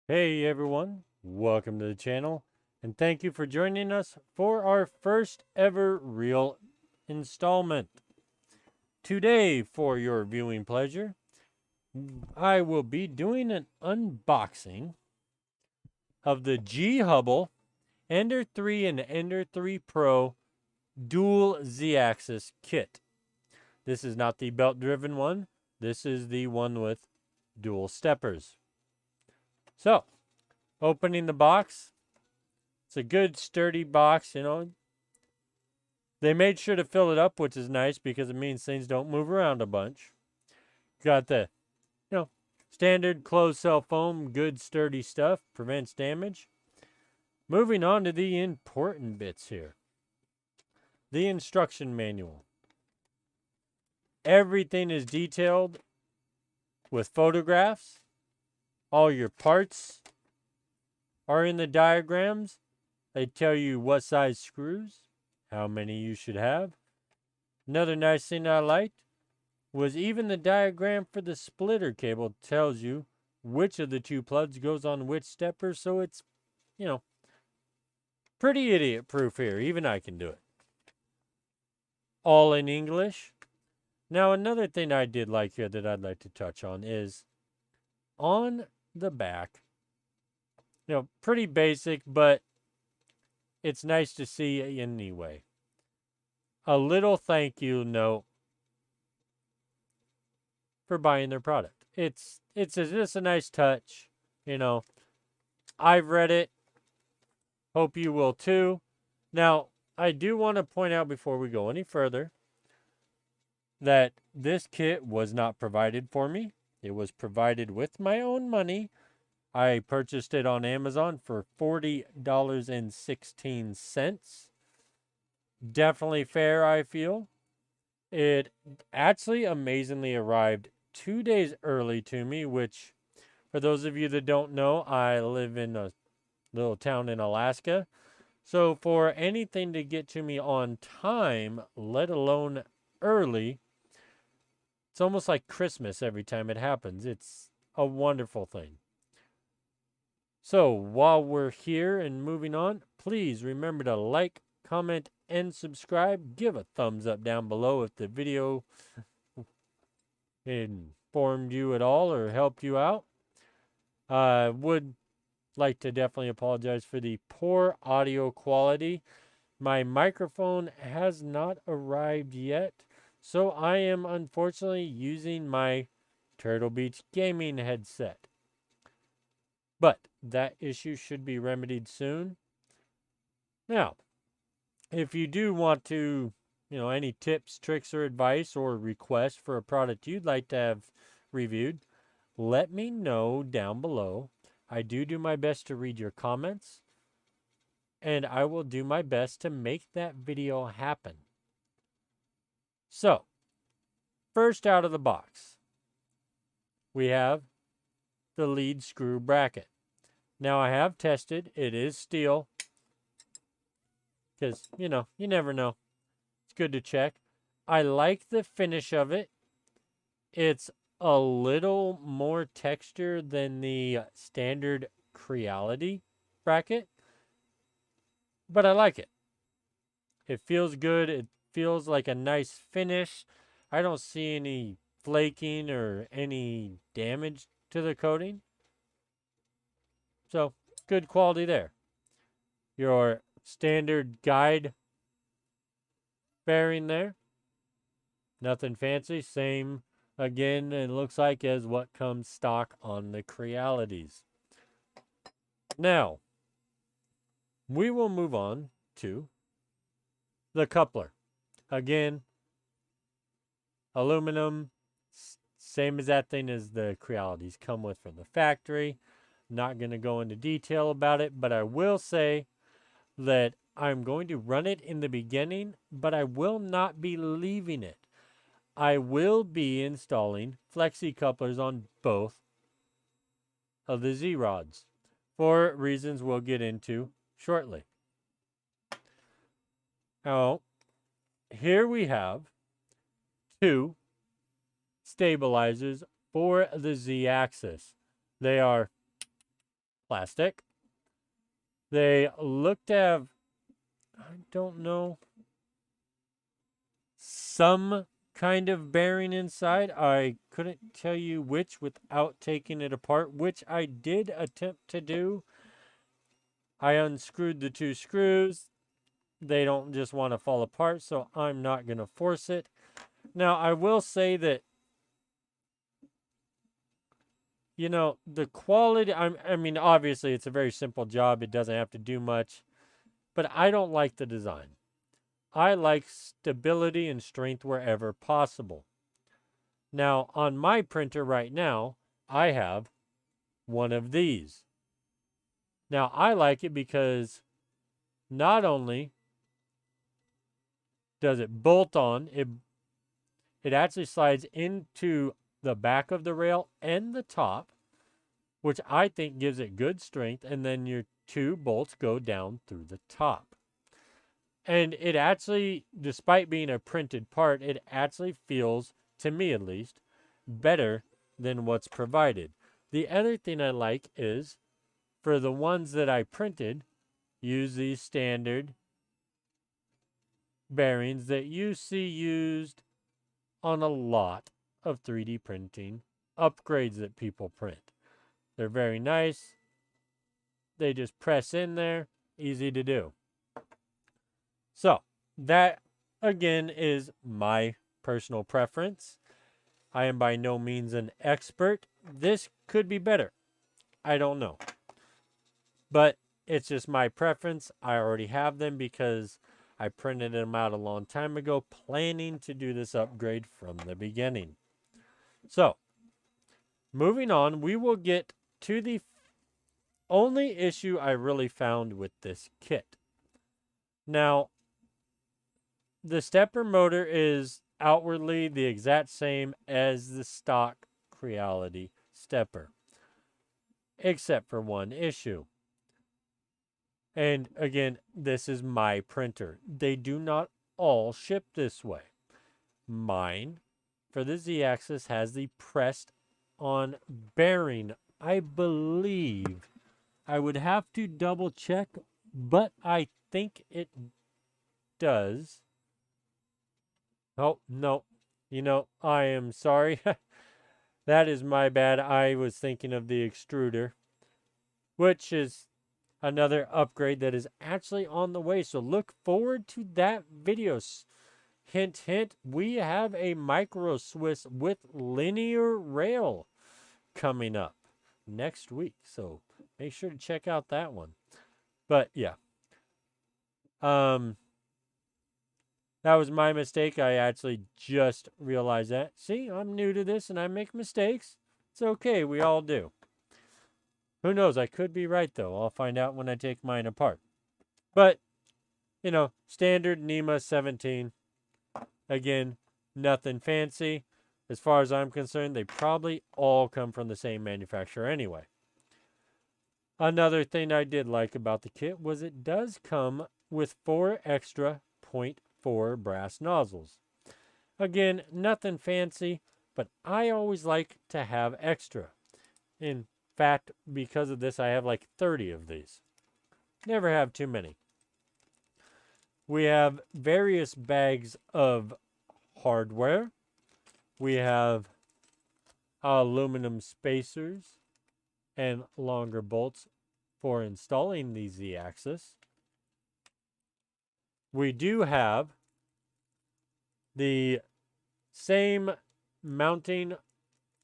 Hey everyone, welcome to the channel, and thank you for joining us for our first ever real installment. Today, for your viewing pleasure, I will be doing an unboxing of the G Hubble Ender 3 and Ender 3 Pro dual Z-axis kit. This is not the belt-driven one. This is the one with dual steppers. So, opening the box, it's a good sturdy box, They made sure to fill it up, which is nice because it means things don't move around a bunch. Got the, you know, standard closed cell foam, good sturdy stuff, prevents damage. Moving on to the important bits here. The instruction manual. Everything is detailed with photographs. All your parts are in the diagrams. They tell you what size screws, how many you should have. Another nice thing I liked was even the diagram for the splitter cable tells you which of the two plugs goes on which stepper, so it's, you know, pretty idiot proof here. Even I can do it. All in English. Now, another thing I did like here that I'd like to touch on is on the back, pretty basic, but it's nice to see anyway. A little thank you note for buying their product. It's just a nice touch, you know. I've read it. Hope you will too. Now, I do want to point out before we go any further that this kit was not provided for me. It was provided with my own money. I purchased it on Amazon for $40.16. Definitely fair, I feel. It actually amazingly arrived 2 days early to me, which, for those of you that don't know, I live in a little town in Alaska. So for anything to get to me on time, let alone early, it's almost like Christmas every time it happens. It's a wonderful thing. So while we're here and moving on, please remember to like, comment, and subscribe. Give a thumbs up down below if the video informed you at all or helped you out. I would like to definitely apologize for the poor audio quality. My microphone has not arrived yet, so I am unfortunately using my Turtle Beach gaming headset. But that issue should be remedied soon. Now, if you do want to, any tips, tricks, or advice or requests for a product you'd like to have reviewed, let me know down below. I do my best to read your comments, and I will do my best to make that video happen. So, first out of the box, we have the lead screw bracket. Now, I have tested. It is steel because, you never know. It's good to check. I like the finish of it. It's a little more texture than the standard Creality bracket, but I like it. It feels good. It feels like a nice finish. I don't see any flaking or any damage to the coating. So, good quality there. Your standard guide bearing there. Nothing fancy. Same again, it looks like, as what comes stock on the Crealities. Now, we will move on to the coupler. Again, aluminum, same as that thing as the Crealities come with from the factory. Not going to go into detail about it, but I will say that I'm going to run it in the beginning, but I will not be leaving it. I will be installing Flexi Couplers on both of the Z-rods for reasons we'll get into shortly. Now, here we have two stabilizers for the Z-axis. They are plastic. They look to have, I don't know, some kind of bearing inside. I couldn't tell you which without taking it apart, which I did attempt to do. I unscrewed the 2 screws. They don't just want to fall apart, so I'm not going to force it. Now, I will say that, the quality, I mean, obviously, it's a very simple job. It doesn't have to do much, but I don't like the design. I like stability and strength wherever possible. Now, on my printer right now, I have one of these. Now, I like it because not only does it bolt on, it actually slides into the back of the rail and the top, which I think gives it good strength, and then your 2 bolts go down through the top. And it actually, despite being a printed part, it actually feels, to me at least, better than what's provided. The other thing I like is, for the ones that I printed, use these standard bearings that you see used on a lot of 3D printing upgrades that people print. They're very nice. They just press in there, easy to do. So, that again is my personal preference. I am by no means an expert. This could be better. I don't know. But it's just my preference. I already have them because I printed them out a long time ago, planning to do this upgrade from the beginning. So, moving on, we will get to the only issue I really found with this kit. Now, the stepper motor is outwardly the exact same as the stock Creality stepper, except for one issue. And again, this is my printer. They do not all ship this way. Mine, for the Z-axis, has the pressed on bearing. I believe. I would have to double check, but I think it does. Oh, no. I am sorry. That is my bad. I was thinking of the extruder, which is another upgrade that is actually on the way. So look forward to that video. Hint, hint, we have a micro Swiss with linear rail coming up next week. So make sure to check out that one. But yeah. That was my mistake. I actually just realized that. See, I'm new to this and I make mistakes. It's okay. We all do. Who knows? I could be right, though. I'll find out when I take mine apart. But, standard NEMA 17. Again, nothing fancy. As far as I'm concerned, they probably all come from the same manufacturer anyway. Another thing I did like about the kit was it does come with 4 extra 0.4 brass nozzles. Again, nothing fancy, but I always like to have extra. In fact, because of this, I have like 30 of these. Never have too many. We have various bags of hardware. We have aluminum spacers and longer bolts for installing the Z-axis. We do have the same mounting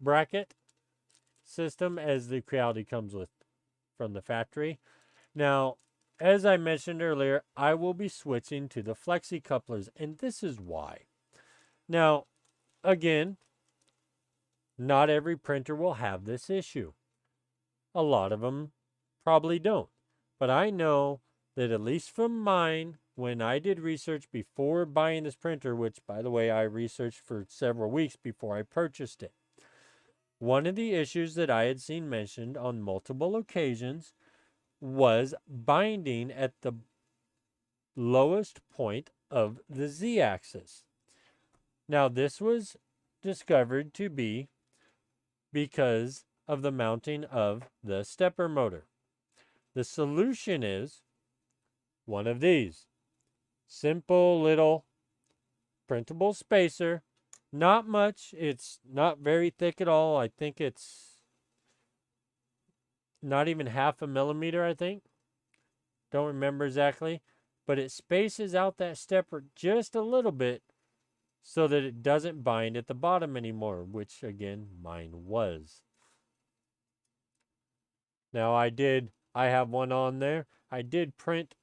bracket system as the Creality comes with from the factory. Now, as I mentioned earlier, I will be switching to the Flexi Couplers, and this is why. Now, again, not every printer will have this issue. A lot of them probably don't. But I know that at least from mine, when I did research before buying this printer, which, by the way, I researched for several weeks before I purchased it, one of the issues that I had seen mentioned on multiple occasions was binding at the lowest point of the Z-axis. Now, this was discovered to be because of the mounting of the stepper motor. The solution is one of these. Simple little printable spacer. Not much. It's not very thick at all. I think it's not even half a millimeter, I think. Don't remember exactly. But it spaces out that stepper just a little bit so that it doesn't bind at the bottom anymore, which again, mine was. Now I have one on there. I did print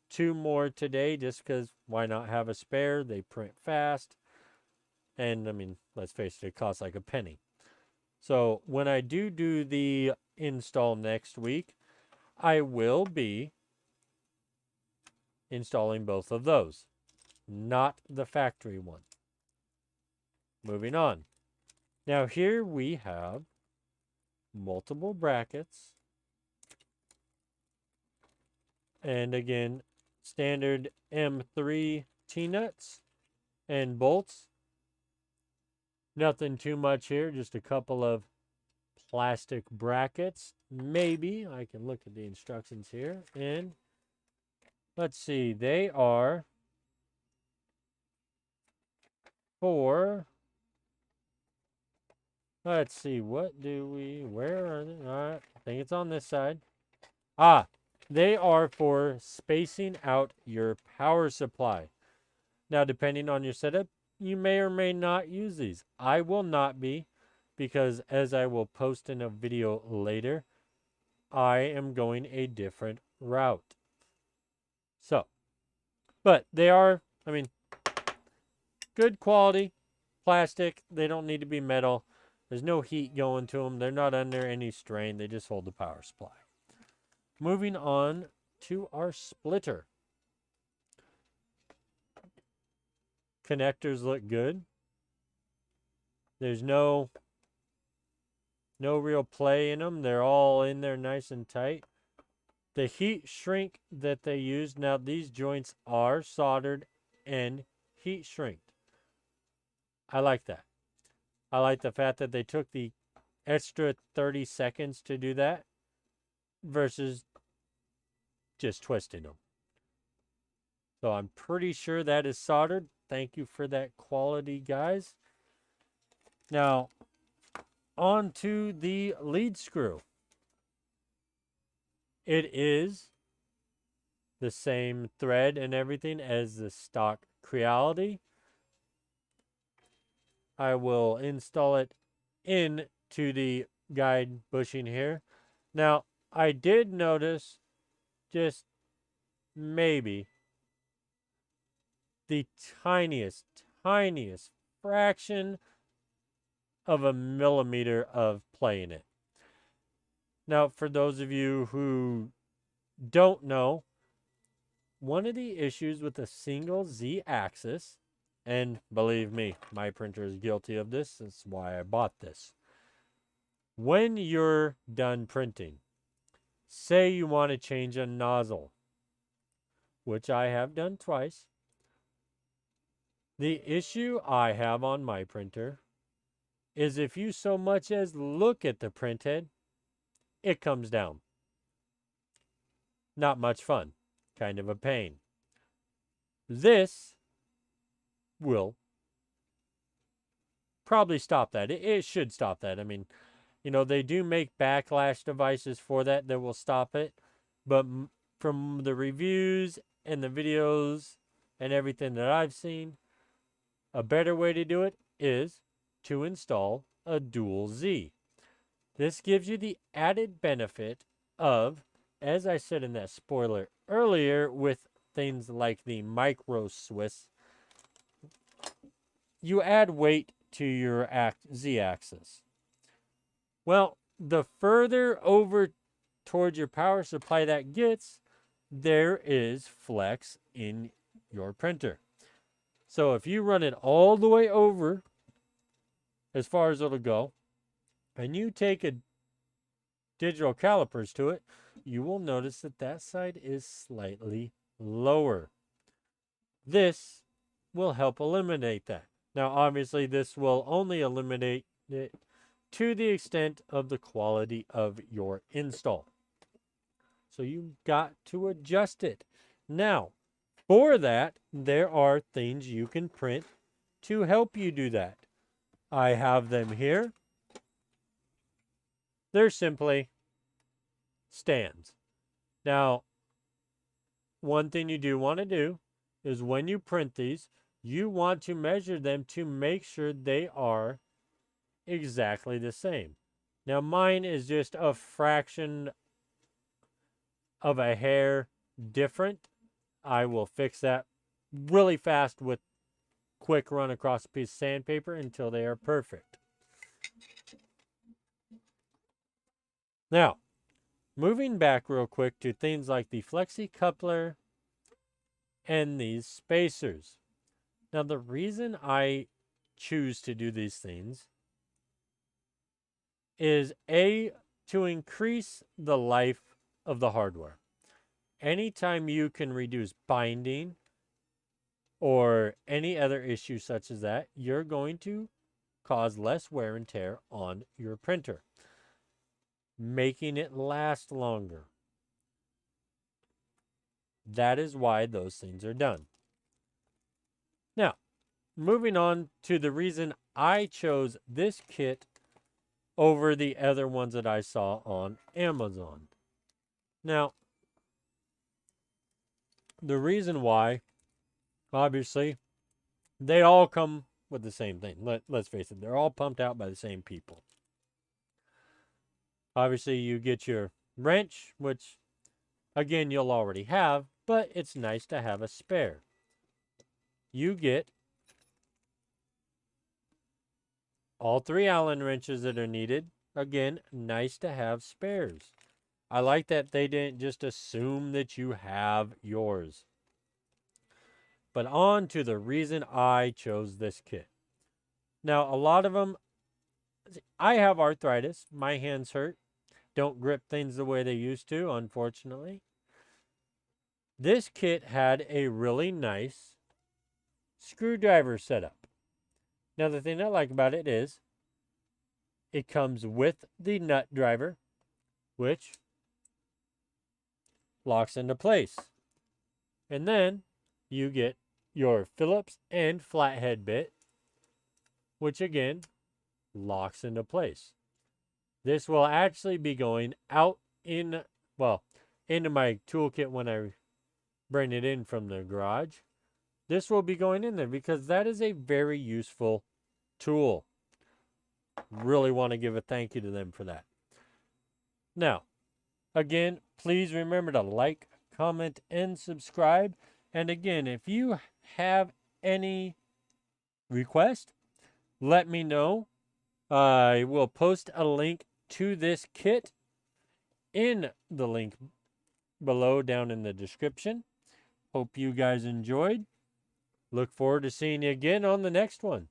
2 more today just because why not have a spare? They print fast. And I mean, let's face it, it costs like a penny. So when I do the install next week, I will be installing both of those, not the factory one. Moving on. Now here we have multiple brackets. And again, standard M3 T-nuts and bolts. Nothing too much here, just a couple of plastic brackets. Maybe I can look at the instructions here. And let's see, they are for, let's see, where are they? All right, I think it's on this side. They are for spacing out your power supply. Now, depending on your setup, you may or may not use these. I will not be, because as I will post in a video later, I am going a different route. So, but they are, I mean, good quality plastic. They don't need to be metal. There's no heat going to them. They're not under any strain. They just hold the power supply. Moving on to our splitter. Connectors look good. There's no real play in them. They're all in there nice and tight. The heat shrink that they use, now these joints are soldered and heat shrinked. I like that. I like the fact that they took the extra 30 seconds to do that versus just twisting them. So I'm pretty sure that is soldered. Thank you for that quality, guys. Now, on to the lead screw. It is the same thread and everything as the stock Creality. I will install it into the guide bushing here. Now, I did notice just maybe the tiniest fraction of a millimeter of play in it. Now, for those of you who don't know, one of the issues with a single Z-axis, and believe me, my printer is guilty of this. That's why I bought this. When you're done printing, say you want to change a nozzle, which I have done twice. The issue I have on my printer is if you so much as look at the printhead, it comes down. Not much fun. Kind of a pain. This will probably stop that. It should stop that. I mean, you know, they do make backlash devices for that will stop it. But from the reviews and the videos and everything that I've seen, a better way to do it is to install a dual Z. This gives you the added benefit of, as I said in that spoiler earlier, with things like the micro Swiss, you add weight to your Z-axis. Well, the further over towards your power supply that gets, there is flex in your printer. So if you run it all the way over, as far as it'll go, and you take a digital calipers to it, you will notice that that side is slightly lower. This will help eliminate that. Now, obviously, this will only eliminate it to the extent of the quality of your install. So you've got to adjust it. Now, for that, there are things you can print to help you do that. I have them here. They're simply stands. Now, one thing you do want to do is when you print these, you want to measure them to make sure they are exactly the same. Now, mine is just a fraction of a hair different. I will fix that really fast with quick run across a piece of sandpaper until they are perfect. Now, moving back real quick to things like the Flexi Coupler and these spacers. Now, the reason I choose to do these things is A, to increase the life of the hardware. Anytime you can reduce binding or any other issue such as that, you're going to cause less wear and tear on your printer, making it last longer. That is why those things are done. Now, moving on to the reason I chose this kit over the other ones that I saw on Amazon. Now, the reason why, obviously, they all come with the same thing. Let's face it, they're all pumped out by the same people. Obviously, you get your wrench, which, again, you'll already have, but it's nice to have a spare. You get all 3 Allen wrenches that are needed. Again, nice to have spares. I like that they didn't just assume that you have yours. But on to the reason I chose this kit. Now, a lot of them, I have arthritis. My hands hurt. Don't grip things the way they used to, unfortunately. This kit had a really nice screwdriver setup. Now, the thing I like about it is it comes with the nut driver, which locks into place. And then you get your Phillips and flathead bit, which again locks into place. This will actually be going out into my toolkit when I bring it in from the garage. This will be going in there because that is a very useful tool. Really want to give a thank you to them for that. Now, again, please remember to like, comment, and subscribe. And again, if you have any request, let me know. I will post a link to this kit in the link below down in the description. Hope you guys enjoyed. Look forward to seeing you again on the next one.